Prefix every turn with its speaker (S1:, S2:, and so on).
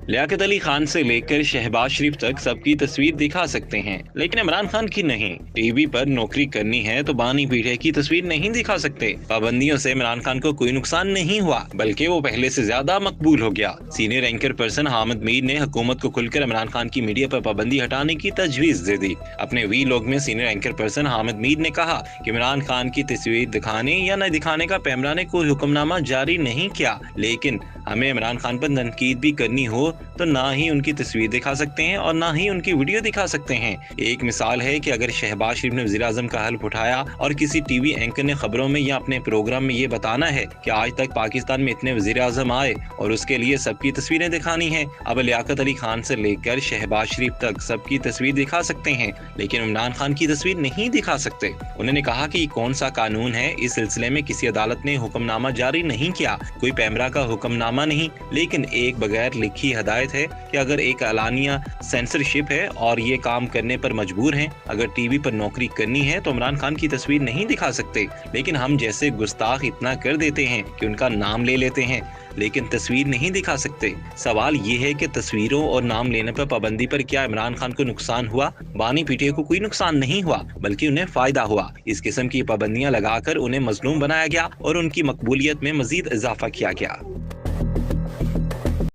S1: लियाकत अली खान से लेकर शहबाज शरीफ तक सबकी तस्वीर दिखा सकते हैं, लेकिन इमरान खान की नहीं। टीवी पर नौकरी करनी है तो बानी पीठे की तस्वीर नहीं दिखा सकते। पाबंदियों से इमरान खान को कोई नुकसान नहीं हुआ, बल्कि वो पहले से ज्यादा मकबूल हो गया। Senior anchor person Hamid Mir ने हुकूमत को खुलकर इमरान खान की मीडिया पर पाबंदी हटाने की तजवीज दे दी। अपने वी लॉग में senior anchor person Hamid Mir ने कहा कि इमरान खान की तस्वीर दिखाने या न दिखाने का पैमरा ने कोई हुक्मनामा जारी नहीं किया, लेकिन हमें इमरान खान पर तनकीद भी करनी हो तो ना ही उनकी तस्वीर दिखा सकते हैं और ना ही उनकी वीडियो दिखा सकते हैं। एक मिसाल है कि अगर शहबाज शरीफ ने वज़ीर आज़म का हल्फ उठाया और किसी टीवी एंकर ने खबरों में या अपने प्रोग्राम में ये बताना है कि आज तक पाकिस्तान में इतने वज़ीर आज़म आए और उसके लिए सबकी तस्वीरें दिखानी है। अब लियाकत अली खान से लेकर शहबाज शरीफ तक सबकी तस्वीर दिखा सकते हैं, लेकिन इमरान खान की तस्वीर नहीं दिखा सकते। उन्होंने कहा कि कौन सा कानून है, इस सिलसिले में किसी अदालत ने हुक्मनामा जारी नहीं किया, कोई पैमरा का हुक्मनामा नहीं, लेकिन एक बगैर लिखी हदायत है कि अगर एक एलानिया सेंसरशिप है और ये काम करने पर मजबूर हैं, अगर टीवी पर नौकरी करनी है तो इमरान खान की तस्वीर नहीं दिखा सकते। लेकिन हम जैसे गुस्ताख इतना कर देते हैं कि उनका नाम ले लेते हैं लेकिन तस्वीर नहीं दिखा सकते। सवाल ये है कि तस्वीरों और नाम लेने पर पाबंदी पर क्या इमरान खान को नुकसान हुआ? बानी पीठे को कोई नुकसान नहीं हुआ, बल्कि उन्हें फायदा हुआ। इस किस्म की पाबंदियां लगाकर उन्हें मजलूम बनाया गया और उनकी मकबूलियत में मजीद इजाफा किया गया।